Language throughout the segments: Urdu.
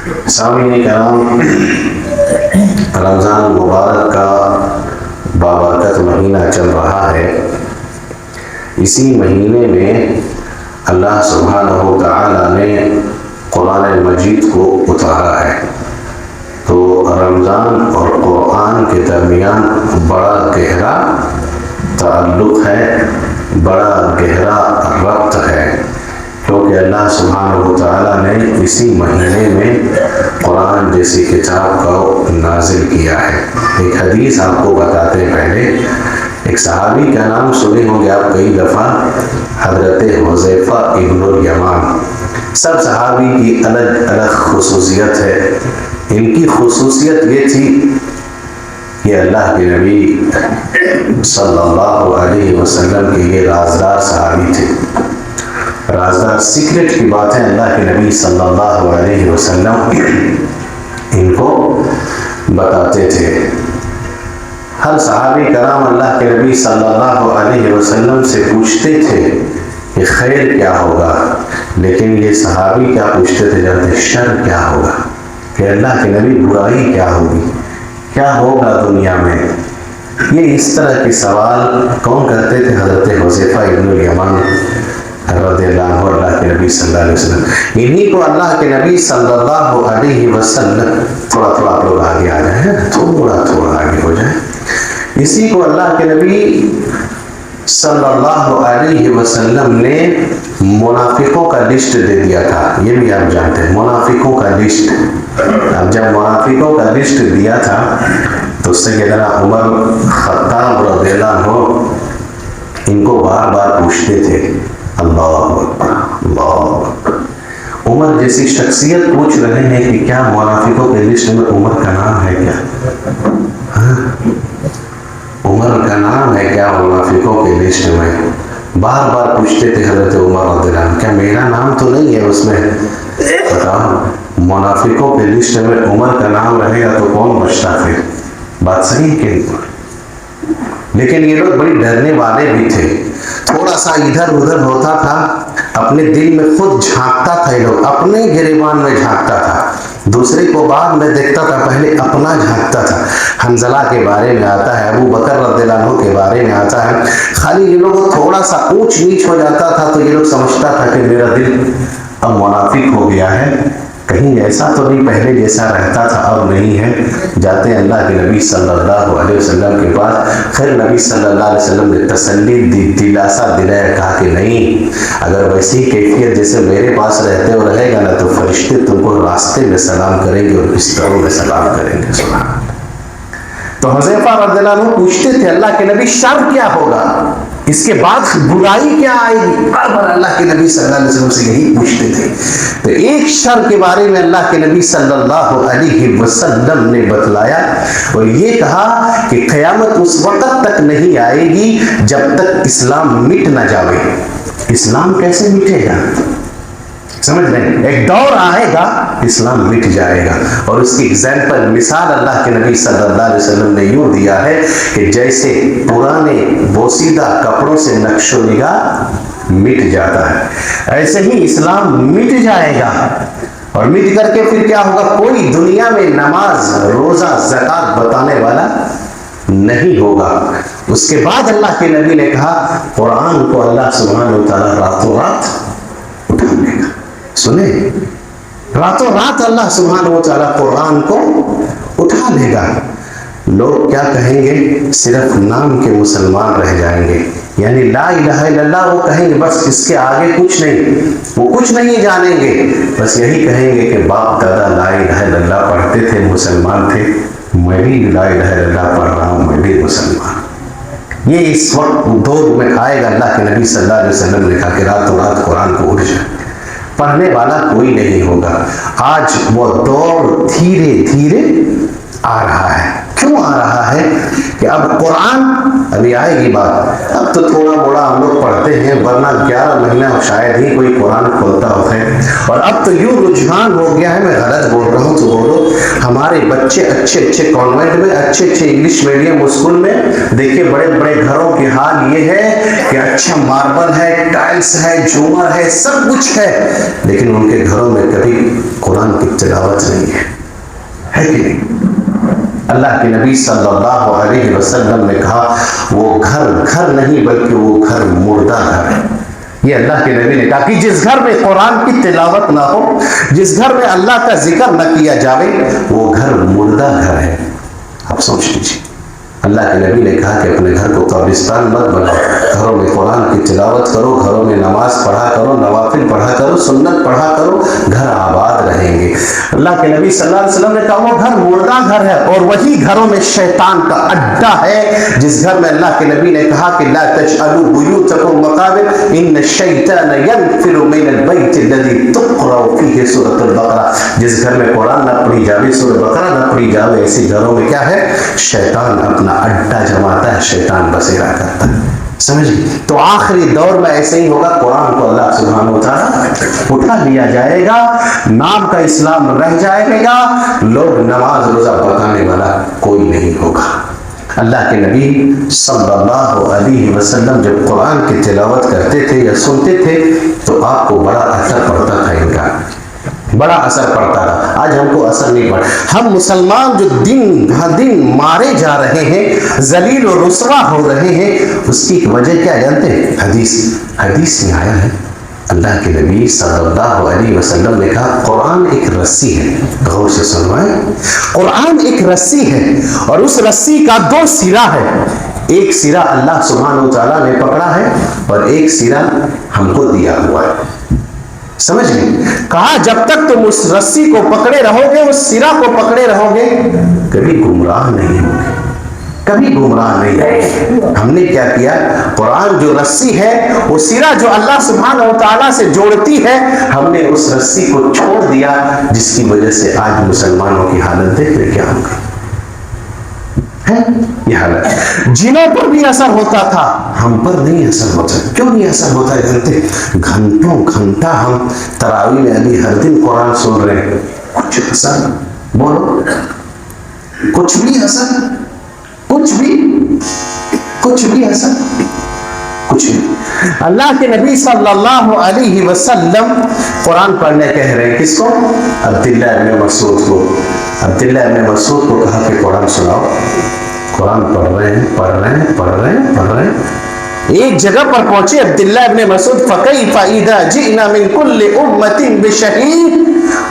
سامعین کرام، رمضان مبارک کا بابرکت مہینہ چل رہا ہے۔ اسی مہینے میں اللہ سبحانہ و تعالیٰ نے قرآن مجید کو اتارا ہے، تو رمضان اور قرآن کے درمیان بڑا گہرا تعلق ہے، بڑا گہرا ربط ہے، کیونکہ اللہ سبحانہ و تعالیٰ نے اسی مہینے میں قرآن جیسی کتاب کو نازل کیا ہے۔ ایک حدیث آپ کو بتاتے ہیں پہلے۔ ایک صحابی کا نام سنے ہوں گے آپ کئی دفعہ، حضرت حذیفہ ابن الیمان۔ سب صحابی کی الگ الگ خصوصیت ہے۔ ان کی خصوصیت یہ تھی کہ اللہ کے نبی صلی اللہ علیہ وسلم کے یہ رازدار صحابی تھے۔ رازدار سیکرٹ کی باتیں اللہ کے نبی صلی اللہ علیہ وسلم ان کو بتاتے تھے۔ ہر صحابی کرام اللہ کے نبی صلی اللہ علیہ وسلم سے پوچھتے تھے کہ خیر کیا ہوگا، لیکن یہ صحابی کیا پوچھتے تھے جانتے؟ شر کیا ہوگا، کہ اللہ کے نبی برائی کیا ہوگی، کیا ہوگا دنیا میں۔ یہ اس طرح کے سوال کون کرتے تھے؟ حضرت حذیفہ ابن الیمان رضی اللہ عنہ، اللہ کے نبی صلی اللہ علیہ وسلم۔ انہی کو اللہ کے نبی صلی اللہ علیہ وسلم، تھوڑا تھوڑا آپ لوگ آگے آ جائیں، تھوڑا تھوڑا آگے ہو جائیں۔ اسی کو اللہ کے نبی صلی اللہ علیہ وسلم نے منافقوں کا لسٹ دے دیا تھا۔ یہ بھی آپ جانتے ہیں، منافقوں کا لسٹ۔ اب جب منافقوں کا لسٹ دیا تھا تو سیدنا عمر خطاب رضی اللہ عنہ ان کو بار بار پوچھتے تھے، اللہ اکبر اللہ اکبر۔ عمر جیسی شخصیت پوچھ رہے ہیں کہ کیا منافقوں کے لسٹ میں عمر کا نام ہے کیا؟ عمر کا نام ہے کیا منافقوں کے لسٹ میں؟ بار بار پوچھتے تھے حضرت عمر رضی اللہ عنہ، کیا میرا نام تو نہیں ہے اس میں؟ بتاؤ، منافقوں کے لسٹ میں عمر کا نام رہے گا تو کون بچتا پھر؟ بات صحیح کہ لیکن یہ لوگ بڑی ڈرنے والے بھی تھے۔ تھوڑا سا ادھر ادھر ہوتا تھا، اپنے دل میں خود جھانکتا تھا، یہ لوگ اپنے گریبان میں جھانکتا تھا، دوسرے کو بعد میں دیکھتا تھا، پہلے اپنا جھانکتا تھا۔ حنظلہ کے بارے میں آتا ہے، ابو بکر رضی اللہ عنہ کے بارے میں آتا ہے۔ خالی یہ لوگ تھوڑا سا اونچ نیچ ہو جاتا تھا تو یہ لوگ سمجھتا تھا کہ میرا دل اب منافق ہو گیا ہے، کہیں ایسا تو نہیں پہلے جیسا رہتا تھا اب نہیں ہے۔ جاتے ہیں اللہ کے نبی صلی اللہ علیہ وسلم کے پاس، خیر نبی صلی اللہ علیہ وسلم نے تسلی دی، دلاسا دلایا، کہا کہ نہیں، اگر ویسی کیفیت جیسے میرے پاس رہتے ہو رہے گا نا تو فرشتے تم کو راستے میں سلام کریں گے اور بستروں میں سلام کریں گے۔ سبحان اللہ۔ تو حذیفہ رضی اللہ عنہ پوچھتے تھے اللہ کے نبی شر کیا ہوگا، اس کے بعد برائی کیا آئے گی؟ بار بار اللہ کے نبی صلی اللہ علیہ وسلم سے یہی پوچھتے تھے۔ تو ایک شر کے بارے میں اللہ کے نبی صلی اللہ علیہ وسلم نے بتلایا اور یہ کہا کہ قیامت اس وقت تک نہیں آئے گی جب تک اسلام مٹ نہ جاوے۔ اسلام کیسے مٹے گا؟ سمجھ لیں، ایک دور آئے گا اسلام مٹ جائے گا، اور اس کی ایگزامپل مثال اللہ کے نبی صلی اللہ علیہ وسلم نے یوں دیا ہے کہ جیسے پرانے بوسیدہ کپڑوں سے نقش و نگار مٹ جاتا ہے، ایسے ہی اسلام مٹ جائے گا، اور مٹ کر کے پھر کیا ہوگا؟ کوئی دنیا میں نماز روزہ زکوٰۃ بتانے والا نہیں ہوگا۔ اس کے بعد اللہ کے نبی نے کہا قرآن کو اللہ سبحانہ و تعالیٰ راتوں رات اٹھا لے گا۔ سنیں، راتوں رات اللہ سبحانہ و تعالیٰ قرآن کو اٹھا لے گا۔ لوگ کیا کہیں گے؟ صرف نام کے مسلمان رہ جائیں گے، یعنی لا الہ الا اللہ وہ کہیں گے، بس اس کے آگے کچھ نہیں، وہ کچھ نہیں جانیں گے، بس یہی کہیں گے کہ باپ دادا لا الہ الا اللہ پڑھتے تھے، مسلمان تھے، میں بھی لا الہ الا اللہ پڑھ رہا ہوں، میں بھی مسلمان۔ یہ اس وقت دور میں آئے گا۔ اللہ کے نبی صلی اللہ علیہ وسلم نے کہا کہ راتوں رات قرآن کو اٹھ جائے، پڑھنے والا کوئی نہیں ہوگا۔ آج وہ دور دھیرے دھیرے آ رہا ہے۔ کیوں آ رہا ہے؟ کہ اب قرآن، ابھی آئے گی بات، اب تو تھوڑا بڑا ہم لوگ پڑھتے ہیں، ورنہ 11 مہینہ شاید ہی کوئی قرآن کھولتا ہوتا ہے، اور اب تو یوں رجحان ہو گیا ہے، میں غلط بول رہا ہوں تو بولو. ہمارے بچے اچھے اچھے کانوینٹ میں, اچھے اچھے انگلش میڈیم اسکول میں, دیکھیے بڑے بڑے گھروں کی حال یہ ہے کہ اچھا ماربل ہے, ٹائلس ہے, جھومر ہے, سب کچھ ہے, لیکن ان کے گھروں میں کبھی قرآن کی تلاوت نہیں ہے کہ نہیں؟ اللہ کے نبی صلی اللہ علیہ وسلم نے کہا وہ گھر گھر نہیں بلکہ وہ گھر مردہ گھر ہے. یہ اللہ کے نبی نے کہا کہ جس گھر میں قرآن کی تلاوت نہ ہو, جس گھر میں اللہ کا ذکر نہ کیا جاوے, وہ گھر مردہ گھر ہے. آپ سوچ لیجیے, اللہ کے نبی نے کہا کہ اپنے گھر کو قبرستان مت بناؤ, گھروں میں قرآن کی تلاوت کرو, گھروں میں نماز پڑھا کرو, نوافل پڑھا کرو, سنت پڑھا کرو, گھر آباد رہیں گے. اللہ کے نبی صلی اللہ علیہ وسلم نے کہا وہ گھر مردہ گھر ہے, اور وہی گھروں میں شیطان کا اڈا ہے. جس گھر میں اللہ کے نبی نے کہا کہ لا تجعلوا بیوتکم مقابر ان الشیطان ینفر من البیت الذی تقرأ فیہ سورۃ البقرہ. جس گھر میں قرآن نہ پڑھی جاوے, سورۃ بقرہ نہ پڑھی جاوے, ایسے گھروں میں کیا ہے؟ شیطان اپنا اڈا جماتا ہے, شیطان بسیرا کرتا ہے. سمجھ گئے؟ تو آخری دور میں ایسے ہی ہوگا, قرآن کو اللہ سبحانہ و تعالیٰ اٹھا لیا جائے گا, نام کا اسلام رہ جائے گا, لوگ نماز روزہ بتانے والا کوئی نہیں ہوگا. اللہ کے نبی صلی اللہ علیہ وسلم جب قرآن کی تلاوت کرتے تھے یا سنتے تھے تو آپ کو بڑا اثر پڑتا تھا, ان کا بڑا اثر پڑتا تھا. آج ہم کو اثر نہیں پڑتا. ہم مسلمان جو دن دن مارے جا رہے ہیں, ذلیل و رسوا ہو رہے ہیں, اس کی وجہ کیا جانتے ہیں؟ حدیث میں آیا ہے, اللہ کے نبی صلی اللہ علیہ وسلم نے کہا قرآن ایک رسی ہے. غور سے سنوائیں, قرآن ایک رسی ہے, اور اس رسی کا دو سرا ہے. ایک سرا اللہ سبحانہ و تعالیٰ نے پکڑا ہے, اور ایک سرا ہم کو دیا ہوا ہے. سمجھ گئے؟ کہا جب تک تم اس رسی کو پکڑے رہو گے, اس سرا کو پکڑے رہو گے, کبھی گمراہ نہیں ہوگے, کبھی گمراہ نہیں ہوگے. ہم نے کیا کیا؟ قرآن جو رسی ہے, وہ سرا جو اللہ سبحانہ و تعالیٰ سے جوڑتی ہے, ہم نے اس رسی کو چھوڑ دیا, جس کی وجہ سے آج مسلمانوں کی حالت دیکھ رہے کیا ہو گئی ہے. یہ حالت جنوں پر بھی اثر ہوتا تھا, ہم پر نہیں اثر ہوتا. کیوں نہیں اثر ہوتا ہے جانتے؟ گھنٹوں گھنٹہ ہم تراویح میں ابھی ہر دن قرآن سن رہے ہیں, کچھ اثر بولو, کچھ بھی اثر, کچھ بھی اثر, کچھ بھی. اللہ کے نبی صلی اللہ علیہ وسلم قرآن پڑھنے کہہ رہے ہیں, کس کو؟ عبداللہ ابن مسعود کو. عبداللہ ابن مسعود کو کہا کہ قرآن سناؤ. قرآن پڑھ رہے ہیں. ایک جگہ پر پہنچے عبداللہ ابن مسعود, فَكَيْفَ إِذَا جِئْنَا مِن كُلِّ أُمَّةٍ بِشَهِيدٍ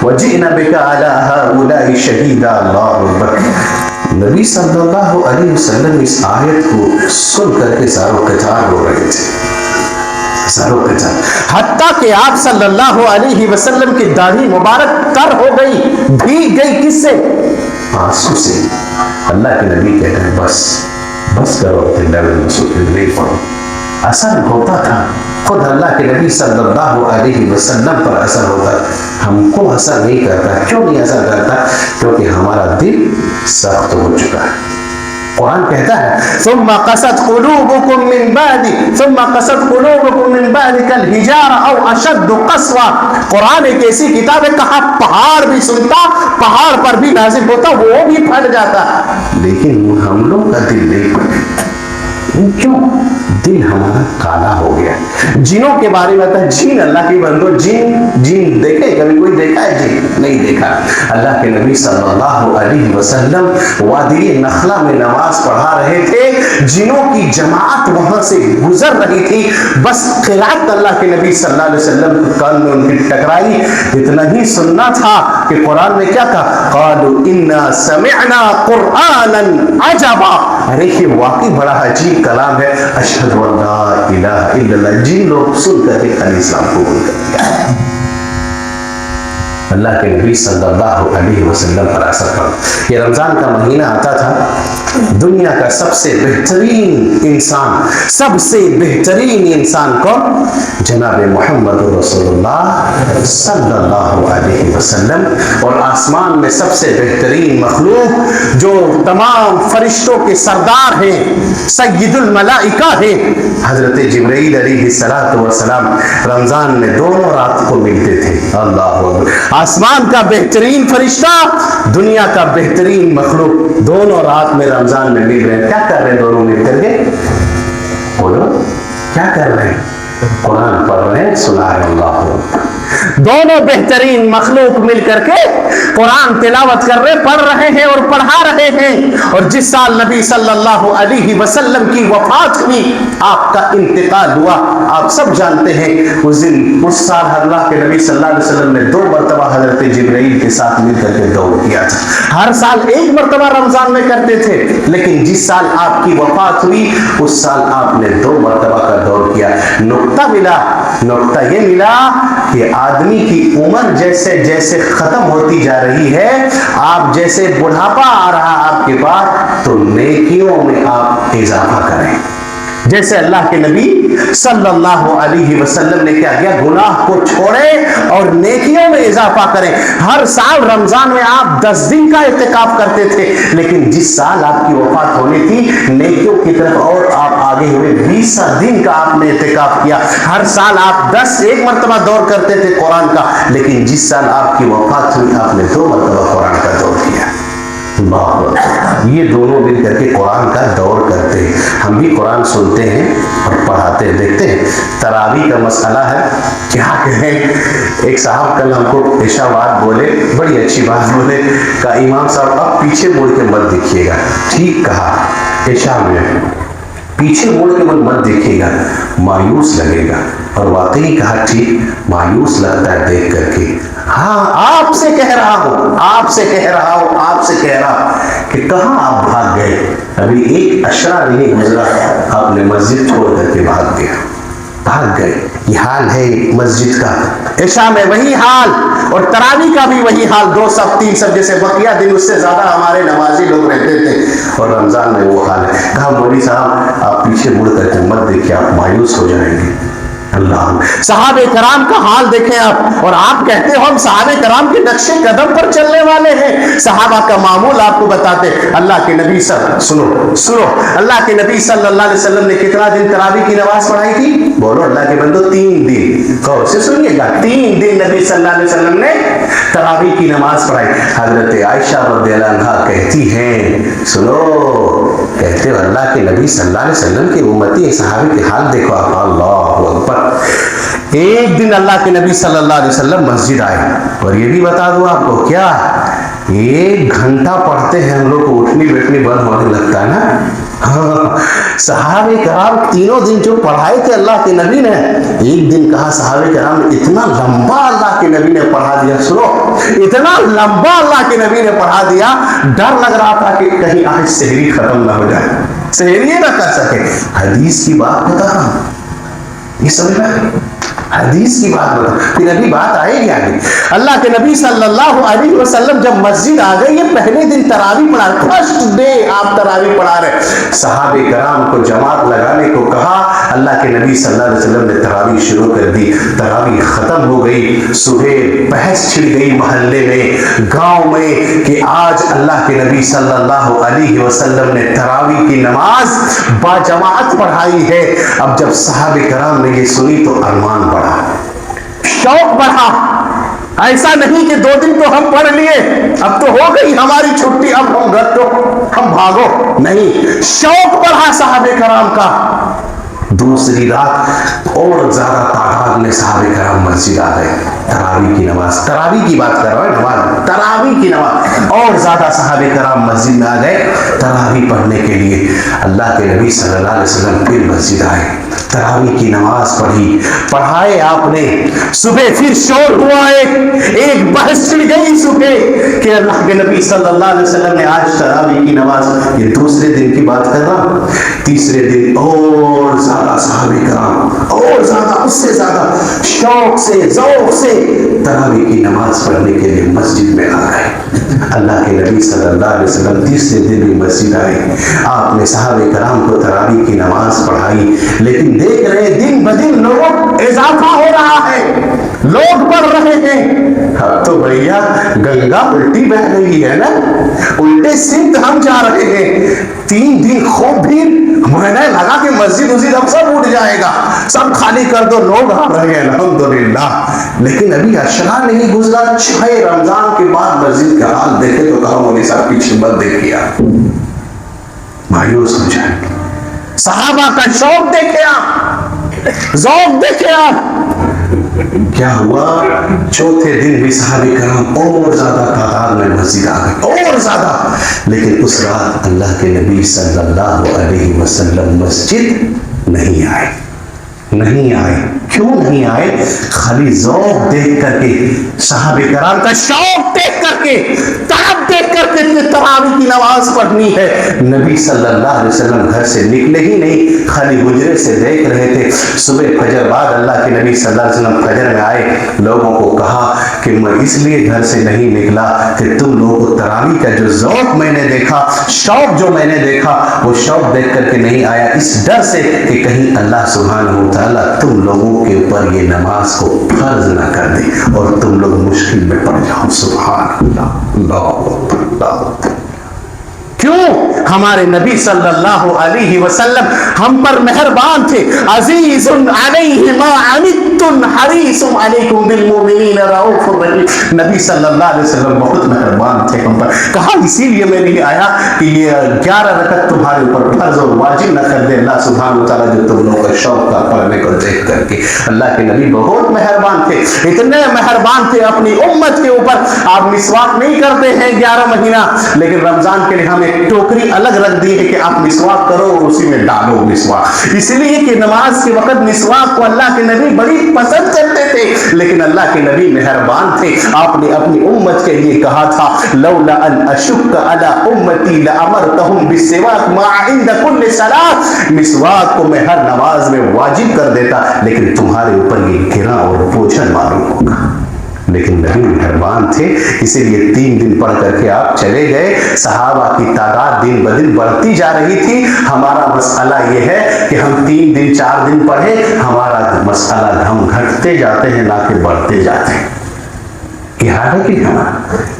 وَجِئْنَا بِكَ عَلَى هَؤُلَاءِ شَهِيدًا. اللہ اکبر. نبی صلی اللہ علیہ وسلم اس آیت کو سن کر کے زارو قطار ہو رہے تھے, زارو قطار, حتیٰ کہ آپ صلی اللہ علیہ وسلم کی داڑھی مبارک تر ہو گئی, بھیگ گئی. کس سے؟ آنسو سے. اللہ کے نبی کہتے ہیں بس کرو, عبداللہ بن مسعود نہیں پڑھو. اثر ہوتا تھا, خود اللہ کے نبی صلی اللہ علیہ وسلم پر اثر ہوتا, ہم کو اثر نہیں کرتا. کیوں نہیں اثر کرتا؟ کیونکہ ہمارا دل سخت ہو چکا ہے. قرآن کہتا ہے ثم قست قلوبكم من بعد كالحجارة او اشد قسوة. قرآن ایک ایسی کتاب ہے, کہا پہاڑ بھی سنتا, پہاڑ پر بھی نازل ہوتا, وہ بھی پھٹ جاتا, لیکن ہم لوگ کا دل نہیں پھٹے. کیوں؟ دل ہمارا کالا ہو گیا. جنوں کے بارے میں ہے, جن اللہ کی بندو, جن دیکھے کبھی کوئی دیکھا ہے؟ جن نہیں دیکھا. اللہ کے نبی صلی اللہ علیہ وسلم وادی نخلا میں نماز پڑھا رہے تھے, جنوں کی جماعت وہاں سے گزر رہی تھی, بس قرات اللہ کے نبی صلی اللہ علیہ وسلم کان میں ان کی ٹکرائی. اتنا ہی سننا تھا کہ قرآن میں کیا کہا, قالوا انا سمعنا قرآنا عجبا. ارے یہ واقعی بڑا عجیب کلام ہے, اشہد ان لا الہ الا اللہ. جن لوگ سن کر کے اسلام قبول کر لیا. اللہ کے نبی صلی اللہ علیہ وسلم پر اثر پڑا. یہ رمضان کا مہینہ آتا تھا, دنیا کا سب سے بہترین انسان کون؟ جناب محمد رسول اللہ صلی اللہ علیہ وسلم. اور آسمان میں سب سے بہترین مخلوق جو تمام فرشتوں کے سردار ہیں, سید الملائکہ ہیں, حضرت جبرائیل علیہ السلام رمضان میں دونوں رات کو ملتے تھے. اللہ اکبر. آسمان کا بہترین فرشتہ، دنیا کا بہترین مخلوق، دونوں رات میں رمضان میں مل رہے ہیں. کیا کر رہے ہیں دونوں مل کر کے؟ بولو کیا کر رہے ہیں؟ قرآن پڑھ رہے ہیں، سنا رہے اللہ. دونوں بہترین مخلوق مل کر کے قرآن تلاوت کر رہے، پڑھ رہے ہیں اور پڑھا رہے ہیں. اور جس سال نبی صلی اللہ علیہ وسلم کی وفات ہوئی، آپ کا انتقال ہوا، آپ سب جانتے ہیں اس سال اللہ کے نبی صلی اللہ علیہ وسلم نے 2 مرتبہ حضرت جبرائیل کے ساتھ مل کر کے دور کیا تھا. ہر سال 1 مرتبہ رمضان میں کرتے تھے، لیکن جس سال آپ کی وفات ہوئی اس سال آپ نے 2 مرتبہ کا دور کیا. نقطہ یہ ملا کہ آدمی کی عمر جیسے جیسے ختم ہوتی جا رہی ہے، آپ جیسے بڑھاپا آ رہا آپ کے پاس، تو نیکیوں میں آپ اضافہ کریں. جیسے اللہ کے نبی صلی اللہ علیہ وسلم نے کیا کیا؟ گناہ کو چھوڑے اور نیکیوں میں اضافہ کریں. ہر سال رمضان میں آپ 10 دن کا اعتکاف کرتے تھے، لیکن جس سال آپ کی وفات ہونی تھی نیکیوں کی طرف اور آپ آگے ہوئے، 20 دن کا آپ نے اعتکاف کیا. ہر سال آپ 1 مرتبہ دور کرتے تھے قرآن کا، لیکن جس سال آپ کی وفات ہوئی آپ نے 2 مرتبہ قرآن کا دور کیا. یہ دونوں مل کر کے قرآن کا دور کرتے ہیں. ہم بھی قرآن سنتے ہیں اور پڑھاتے ہیں. دیکھتے ہیں تراویح کا مسئلہ ہے، کیا کہیں. ایک صاحب کل ہم کو عشاء بعد بولے، بڑی اچھی بات بولے، کہا امام صاحب اب پیچھے مڑ کے مت دیکھیے گا. ٹھیک کہا، عشاء میں پیچھے مڑ کے مت دیکھیے گا، مایوس لگے گا. اور واقعی کہا ٹھیک مایوس لگتا ہے دیکھ کر کے. ہاں آپ سے کہہ رہا ہوں کہ کہاں آپ بھاگ گئے؟ ابھی ایک اشرا نہیں گزرا آپ نے مسجد چھوڑ کر کے بھاگ گئے. یہ حال ہے مسجد کا. عشاء میں وہی حال اور تراویح کا بھی وہی حال. 2 صف 3 صف جیسے بقیہ دن اس سے زیادہ ہمارے نمازی لوگ رہتے تھے، اور رمضان میں وہ حال ہے. کہا مولوی صاحب آپ پیچھے مڑ کر کے مت دیکھیں، آپ مایوس ہو جائیں گے. اللہ، صحابہ کرام کا حال دیکھیں آپ، اور آپ کہتے ہو ہم صحابہ کرام کے نقش قدم پر چلنے والے ہیں. صحابہ کا معمول آپ کو بتاتے. اللہ کے نبی سنو اللہ کے نبی صلی اللہ علیہ وسلم نے کتنا دن تراویح کی نماز پڑھائی تھی؟ بولو اللہ کے بندو 3 دن. غور سے سنیے گا، 3 دن نبی صلی اللہ علیہ وسلم نے تراویح کی نماز پڑھائی. حضرت عائشہ رضی اللہ عنہا کہتی ہیں، سنو، کہتے ہو اللہ کے نبی صلی اللہ علیہ وسلم کی امتی صحابہ کے حال دیکھو آپ. اللہ اکبر. ایک دن اللہ کے نبی صلی اللہ علیہ وسلم مسجد آئے، اور یہ بھی بتا دوں آپ کو، کیا 1 گھنٹہ پڑھتے ہیں ہم لوگ کو اٹھنی بیٹھنی بند ہونے لگتا ہے نا. ہاں، صحابہ کرام تینوں دن جو پڑھائے تھے اللہ کے نبی نے، ایک دن کہا صحابہ کرام نے اتنا لمبا اللہ کے نبی نے پڑھا دیا. سنو، اتنا لمبا اللہ کے نبی نے پڑھا دیا، ڈر لگ رہا تھا کہ کہیں آج سحری ختم نہ ہو جائے، سحری نہ کر سکے. حدیث کی بات بتا رہا ہوں، یہ سمجھ میں حدیث کی بات بتا، پھر ابھی بات آئے گی آگے. اللہ کے نبی صلی اللہ علیہ وسلم جب مسجد آ گئے، یہ پہلے دن تراویح پڑھا، فرسٹ ڈے آپ تراویح پڑھا رہے. صحابہ کرام کو جماعت لگانے کو کہا. اللہ کے نبی صلی اللہ علیہ وسلم نے تراویح شروع کر دی. تراویح ختم ہو گئی. صبح بحث چھڑ گئی محلے میں، گاؤں میں، کہ آج اللہ کے نبی صلی اللہ علیہ وسلم نے تراویح کی نماز با جماعت پڑھائی ہے. اب جب صحابہ کرام نے یہ سنی تو ارمان بڑھا، شوق بڑھا. ایسا نہیں کہ 2 دن تو ہم پڑھ لیے، اب تو ہو گئی ہماری چھٹی، اب ہم گھر تو ہم بھاگو. نہیں، شوق بڑھا صحابہ کرام کا. دوسری رات اور زیادہ تعداد میں صحابہ کرام مسجد آ گئے. تراویح کی نماز، تراویح کی بات کر رہا ہے، نماز تراویح کی نماز، اور زیادہ صحابہ کرام مسجد میں آ گئے تراویح پڑھنے کے لیے. اللہ کے نبی صلی اللہ علیہ وسلم پھر مسجد آئے، تراویح کی نماز پڑھائے آپ نے. صبح پھر شور ہوا، ایک بحث چھڑ گئی صبح کہ اللہ کے نبی صلی اللہ علیہ وسلم نے آج تراویح کی نماز. یہ دوسرے دن کی بات کر رہا ہوں. تیسرے دن اور زیادہ صحابہ کرام، اور زیادہ، اس سے زیادہ شوق سے ذوق سے تراویح کی نماز پڑھنے کے لیے مسجد میں آ گئے. اللہ کے نبی صلی اللہ علیہ وسلم تیسرے دن بھی مسجد آئے. آپ نے صحابہ کرام کو تراویح کی نماز پڑھائی. لیکن دیکھ رہے دن بدن لوگوں اضافہ ہو رہا ہے. لوگ پڑھ رہے ہیں. اب تو بھیا گنگا الٹی بہ رہی ہے نا, الٹے سمت ہم جا رہے ہیں. 3 دن خوب بھیڑ, مہینے لگا کہ مسجد اب سب اٹھ جائے گا, سب خالی کر دو, لوگ آ رہے ہیں الحمدللہ. لیکن ابھی اشرا نہیں گزرا, 6 رمضان کے بعد مسجد کا حال دیکھے تو کہا مولوی صاحب پیچھے مت دیکھیے, مایوس ہو جائیں گے. صحابہ کا شوق دیکھے آپ, ذوق دیکھے آپ. کیا ہوا, چوتھے دن بھی صحابہ کرام اور زیادہ تعداد میں مسجد آ گئے, اور زیادہ. لیکن اس رات اللہ کے نبی صلی اللہ علیہ وسلم مسجد نہیں آئے. کیوں نہیں آئے؟ خالی ذوق دیکھ کر کے, صحابہ کرام کا شوق دیکھ کر کے, طلب دیکھ کر کے تراویح کی نماز پڑھنی ہے. نبی صلی اللہ علیہ وسلم گھر سے نکلے ہی نہیں, خالی حجرے سے دیکھ رہے تھے. صبح فجر بعد اللہ کے نبی صلی اللہ علیہ وسلم فجر میں آئے, لوگوں کو کہا کہ میں اس لیے گھر سے نہیں نکلا کہ تم لوگوں کو تراویح کا جو ذوق میں نے دیکھا, شوق جو میں نے دیکھا, وہ شوق دیکھ کر کے نہیں آیا, اس ڈر سے کہ کہیں اللہ سبحانہ و تعالیٰ تم لوگوں کے اوپر یہ نماز کو فرض نہ کر دے اور تم لوگ مشکل میں پڑ جاؤ. سبحان اللہ, اللہ. کیوں؟ ہمارے نبی صلی اللہ علیہ وسلم ہم پر مہربان تھے. عزیز علیہ ما عنتم حریص علیکم بالمؤمنین رؤوف رحیم. نبی صلی اللہ علیہ وسلم بہت مہربان تھے ہم پر. کہا اسی لیے میں نہیں آیا کہ یہ 11 رکعت تمہارے اوپر فرض اور واجب نہ کر دے اللہ سبحانہ و تعالیٰ, جو تم لوگوں کا شوق کا پڑھنے کو دیکھ کر کے. اللہ کے نبی بہت مہربان تھے, اتنے مہربان تھے اپنی امت کے اوپر. آپ مسواک نہیں کرتے ہیں 11 مہینہ, لیکن رمضان کے لیے ہم ایک ٹوکری الگ رکھ دی ہے کہ آپ مسواک کرو اور اسی میں ڈالو مسواک, اس لیے کہ نماز کے وقت مسواک کو اللہ کے نبی بڑی پسند کرتے تھے. لیکن اللہ کے نبی مہربان تھے, آپ نے اپنی امت کے لیے کہا تھا لولا ان اشک علی امتی لامرتهم بالسواک ما عند كل صلاۃ. مسواک کو میں ہر نماز میں واجب کر دیتا, لیکن تمہارے اوپر یہ گراں اور بوجھل معلوم ہوگا. لیکن نبی مہربان تھے, اسی لیے 3 دن پڑھ کر کے آپ چلے گئے. صحابہ کی تعداد دن بدن بڑھتی جا رہی تھی. ہمارا مسئلہ یہ ہے کہ ہم 3 دن 4 دن پڑھے, ہمارا مسئلہ ہم گھٹتے جاتے ہیں نہ کہ بڑھتے جاتے ہیں.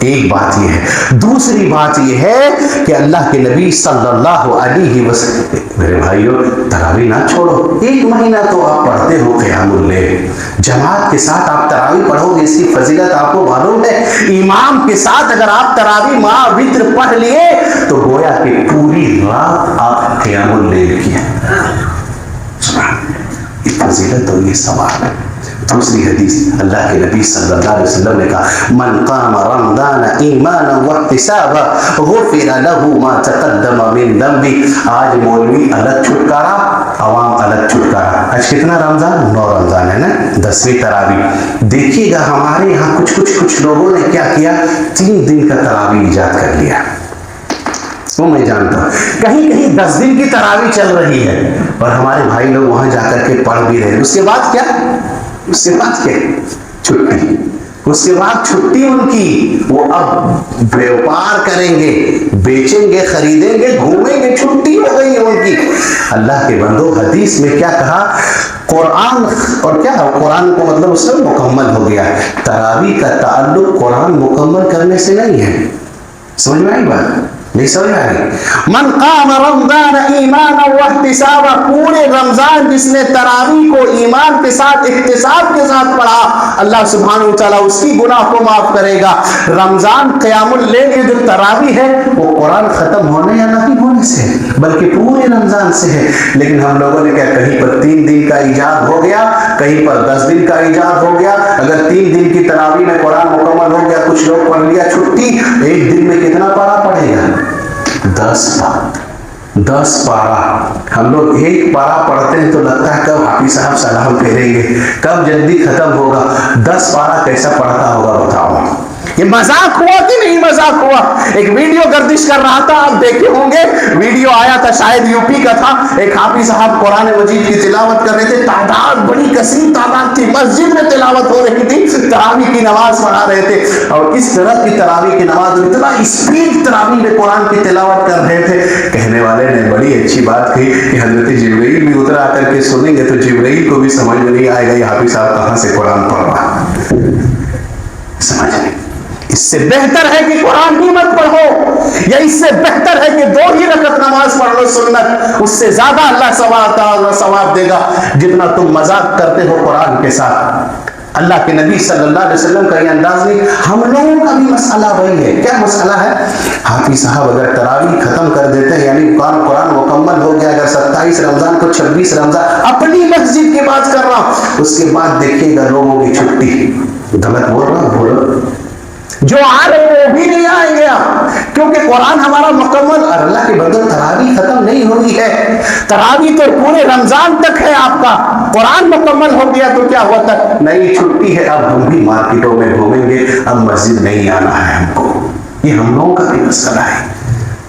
ایک بات یہ ہے. دوسری بات یہ ہے کہ اللہ کے نبی صلی اللہ علیہ وسلم, میرے بھائیوں تراویح نہ چھوڑو, 1 مہینہ تو آپ پڑھتے ہو قیام اللیل, جماعت کے ساتھ آپ تراویح پڑھو گے, اس کی فضیلت آپ کو معلوم ہے. امام کے ساتھ اگر آپ تراویح مع وتر پڑھ لیے تو گویا کہ پوری رات آپ قیام اللیل کیا. یہ فضیلت اور یہ ثواب ہے. دوسری حدیث اللہ کے نبی صلی اللہ علیہ وسلم نے کہا من قام رمضان ایمانا واحتسابا غفر له ما تقدم من ذنبه. آج مولوی الگ چھٹکارا, عوام الگ چھٹکارا. آج کتنا رمضان؟ 9 رمضان ہے نا, 10ویں تراویح. دیکھیے گا ہمارے یہاں کچھ لوگوں نے کیا کیا, 3 دن کا تراویح ایجاد کر لیا. وہ میں جانتا ہوں کہیں 10 دن کی تراویح چل رہی ہے اور ہمارے بھائی لوگ وہاں جا کر کے پڑھ بھی رہے ہیں. اس کے بعد کیا چھٹی. اس کے بعد چھٹی ان کی, وہ اب بیوپار کریں گے, بیچیں گے, خریدیں گے, گھومیں گے, چھٹی ہو گئی ان کی. اللہ کے بندو, حدیث میں کیا کہا, قرآن اور کیا ہے, قرآن کو مطلب اس میں مکمل ہو گیا. تراویح کا تعلق قرآن مکمل کرنے سے نہیں ہے. سمجھ میں آئی بات؟ نہیں سمجھ میں آئی. من قام رمضان ایمانا واحتسابا, پورے رمضان جس نے تراویح کو ایمان کے ساتھ احتساب کے ساتھ پڑھا, اللہ سبحانہ و تعالیٰ اس کی گناہ کو معاف کرے گا. رمضان قیام اللیل کی جو تراویح ہے وہ قرآن ختم ہونے یا نہیں ہونے سے, بلکہ پورے رمضان سے ہے. لیکن ہم لوگوں نے کیا, کہیں پر 3 دن کا ایجاد ہو گیا, کہیں پر 10 دن کا ایجاد ہو گیا. اگر 3 دن کی تراویح میں قرآن مکمل ہو گیا, کچھ لوگ پڑھ لیا چھٹی, 1 دن میں کتنا پارہ پڑھے گا؟ 10 پارہ. ہم لوگ 1 پارہ پڑھتے ہیں تو لگتا ہے کب حافظ صاحب سلام پھیریں گے, کب جلدی ختم ہوگا. 10 پارہ کیسا پڑھتا ہوگا بتاؤ. یہ مذاق ہوا کہ نہیں مذاق ہوا؟ ایک ویڈیو گردش کر رہا تھا، آپ دیکھے ہوں گے، ویڈیو آیا تھا شاید یو پی کا تھا، ایک حافظ صاحب قرآن مجید کی تلاوت کر رہے تھے، تعداد بڑی کثیر تعداد تھی، مسجد میں تلاوت ہو رہی تھی، تراویح کی نماز پڑھا رہے تھے، اور اس طرح کی تراویح کی نماز، اتنا اسپیڈ تراویح میں قرآن کی تلاوت کر رہے تھے، کہنے والے نے بڑی اچھی بات کہی کہ حضرت جبرائیل بھی اتر آ کر کے سنیں گے تو جبرائیل کو بھی سمجھ میں نہیں آئے گا یہ حافظ صاحب کہاں سے قرآن پڑھ رہا، سمجھ نہیں۔ اس سے بہتر ہے کہ قرآن ہی مت پڑھو، یا اس سے بہتر ہے کہ 2 ہی رکعت نماز پڑھ لو سنت، اس سے زیادہ اللہ ثواب دے گا جتنا تم مذاق کرتے ہو قرآن کے ساتھ۔ اللہ کے نبی صلی اللہ علیہ وسلم کا یہ انداز نہیں، ہم لوگوں کا بھی مسئلہ وہی ہے۔ کیا مسئلہ ہے؟ حافظ صاحب اگر تراویح ختم کر دیتے ہیں، یعنی قرآن مکمل ہو گیا، اگر 27 رمضان کو 26 رمضان اپنی مسجد کی بات کر رہا ہوں، اس کے بعد دیکھیے گا لوگوں کی چھٹی، غلط بول رہا ہوں، بولو، جو آ رہے وہ بھی نہیں آئیں گے، کیونکہ قرآن ہمارا مکمل، اور اللہ کے بندو تراویح ختم نہیں ہوئی ہے، تراویح تو پورے رمضان تک ہے آپ کا، قرآن مکمل ہو گیا تو کیا ہوا تھا، نئی چھٹی ہے، اب ہم بھی مارکیٹوں میں گھومیں گے، اب مسجد نہیں آنا ہے ہم کو، یہ ہم لوگوں کا بھی مسئلہ ہے،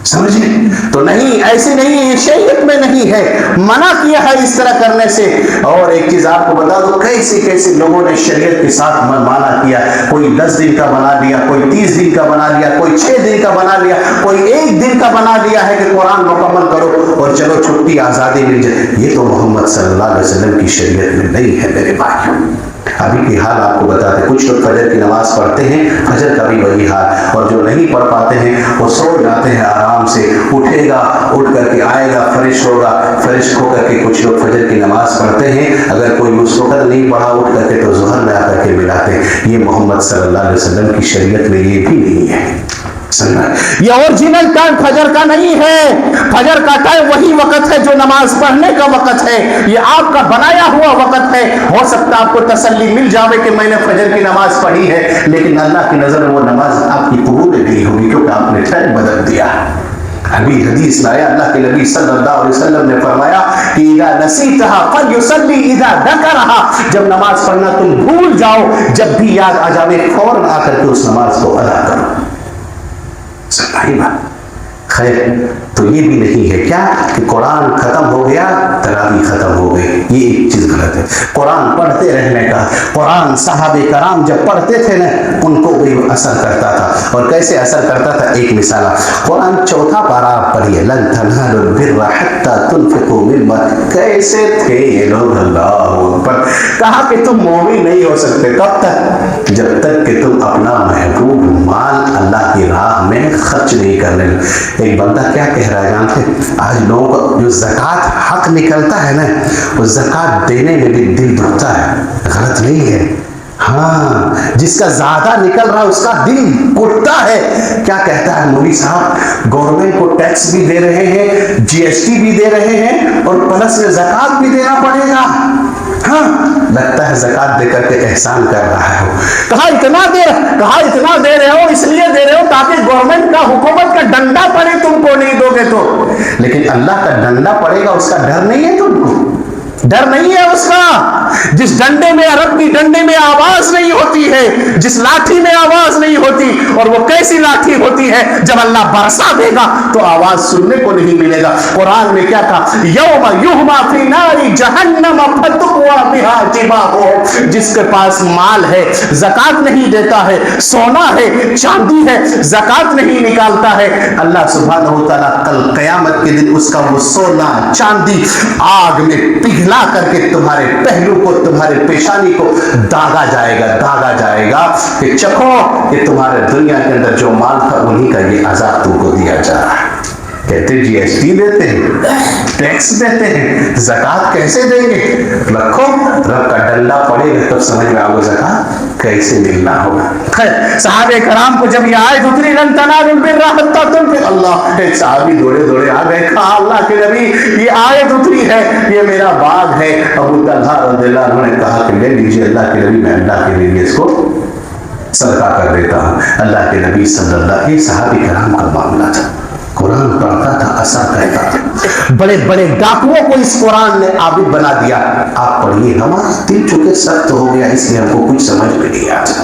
سمجھے؟ تو نہیں، ایسے نہیں ہے، شریعت میں نہیں ہے، منع کیا ہے اس طرح کرنے سے۔ اور ایک چیز آپ کو بتا دو، کیسے کیسے لوگوں نے شریعت کے ساتھ مانا کیا، کوئی 10 دن کا بنا لیا، کوئی 30 دن کا بنا لیا، کوئی 6 دن کا بنا لیا، کوئی 1 دن کا بنا لیا ہے کہ قرآن مکمل کرو اور چلو چھٹی آزادی مل جائے۔ یہ تو محمد صلی اللہ علیہ وسلم کی شریعت میں نہیں ہے میرے بھائی۔ ابھی کی حال آپ کو بتاتے ہیں، کچھ لوگ فجر کی نماز پڑھتے ہیں، فجر کا بھی وہی حال، اور جو نہیں پڑھ پاتے ہیں وہ سو جاتے ہیں آرام سے، اٹھے گا، اٹھ کر کے آئے گا، فریش ہوگا، فریش ہو کر کے کچھ لوگ فجر کی نماز پڑھتے ہیں، اگر کوئی اس وقت نہیں پڑھا اٹھ کر کے تو ظہر میں آ کر کے ملاتے ہیں۔ یہ محمد صلی اللہ علیہ وسلم کی شریعت میں یہ بھی نہیں ہے۔ یہ اوریجنل ٹائم فجر کا نہیں ہے، فجر کا ٹائم وہی وقت ہے جو نماز پڑھنے کا وقت ہے، یہ آپ کا بنایا ہوا وقت ہے۔ ہو سکتا آپ کو تسلی مل جاوے کہ میں نے فجر کی نماز پڑھی ہے، لیکن اللہ کی نظر میں وہ نماز آپ کی قبول نہیں ہوگی، کیونکہ آپ نے ٹائم بدل دیا۔ ابھی حدیث لایا، اللہ کے نبی صلی اللہ علیہ وسلم نے فرمایا کہ اذا نسیتها فلیصلی اذا ذکرها، جب نماز پڑھنا تم بھول جاؤ، جب بھی یاد آ جاوے فوراً آ کر کے اس نماز کو ادا کرو۔ صحیح بات۔ خیر، تو یہ بھی نہیں ہے کیا کہ قرآن ختم ہو گیا تراویح ختم ہو گئی، یہ ایک چیز غلط ہے۔ قرآن پڑھتے رہنے کا، قرآن صحابہ کرام جب پڑھتے تھے نا ان کو بھی اثر کرتا تھا، اور کیسے اثر کرتا تھا؟ ایک مثال، قرآن 4 پارہ آپ پڑھیے، لن تنالوا البر حتى تنفقوا مما، کیسے تھے یہ لوگ، اللہ اکبر، کہا کہ تم مومن نہیں ہو سکتے کب تک؟ جب تک کہ تم اپنا محبوب مال اللہ کی راہ میں خرچ نہیں کرنے۔ ایک بندہ کیا کہہ رہا ہے جانتے؟ آج لوگوں کو جو زکوٰۃ حق نکلتا ہے نا، وہ زکوٰۃ دینے میں بھی دل دکھتا ہے، غلط نہیں ہے، ہاں، جس کا زیادہ نکل رہا ہے اس کا دل اٹھتا ہے۔ کیا کہتا ہے مولوی صاحب؟ گورنمنٹ کو ٹیکس بھی دے رہے ہیں، GST بھی دے رہے ہیں، اور پلس میں زکوٰۃ بھی دینا پڑے گا، ہاں، لگتا ہے زکوٰۃ دے کر کے احسان کر رہا ہے۔ کہا اتنا دے رہے ہو، اس لیے دے رہے ہو تاکہ گورنمنٹ کا، حکومت کا ڈنڈا پڑے، تم کو نہیں دو گے تو، لیکن اللہ کا ڈنڈا پڑے گا اس کا ڈر نہیں ہے تم کو؟ ڈر نہیں ہے اس کا؟ جس ڈنڈے میں، عرب کی ڈنڈے میں آواز نہیں ہوتی ہے، جس لاٹھی میں آواز نہیں ہوتی، اور وہ کیسی لاٹھی ہوتی ہے؟ جب اللہ برسا دے گا تو آواز سننے کو نہیں ملے گا۔ قرآن میں کیا کہا؟ یوم یحما فی نار جہنم فتقوا بها جباہہم، جس کے پاس مال ہے زکوٰۃ نہیں دیتا ہے، سونا ہے، چاندی ہے، زکوٰۃ نہیں نکالتا ہے، اللہ سبحانہ و تعالیٰ کل قیامت کے دن اس کا وہ سونا چاندی آگ میں پگھلا کر کے تمہارے پہلو کو، تمہارے پیشانی کو داغا جائے گا کہ چکھو کہ تمہارے دنیا کے اندر جو مال تھا انہی کا یہ عذاب تم کو دیا جا رہا ہے۔ کہتے GST دیتے ہیں، ٹیکس دیتے ہیں، زکوٰۃ کیسے دیں گے؟ رکھو، رب کا ڈنڈا پڑے گا تب سمجھ میں آگے زکوٰۃ کیسے ملنا ہوگا۔ خیر، صحابہ کرام کو جب یہ آیت اتری لن تنالوا البر حتى تنفقوا، اللہ، ایک صحابی دوڑے آ گئے، کہا اللہ کے نبی یہ آیت اتری ہے، یہ میرا باغ ہے۔ ابو طلحہ رضی اللہ عنہ نے کہا کہ لے لیجیے اللہ کے نبی، میں اللہ کے لیے اس کو صدقہ کر دیتا ہوں۔ اللہ کے نبی صلی اللہ علیہ وسلم، یہ صحابہ کرام کا معاملہ تھا، قرآن پڑھتا تھا، اثر کرتا تھا۔ بڑے بڑے ڈاکوؤں کو اس قرآن نے عابد بنا دیا۔ آپ پڑھیے، ہمارا دل چونکہ سخت ہو گیا اس لیے ہم کو کچھ سمجھ میں نہیں آتا،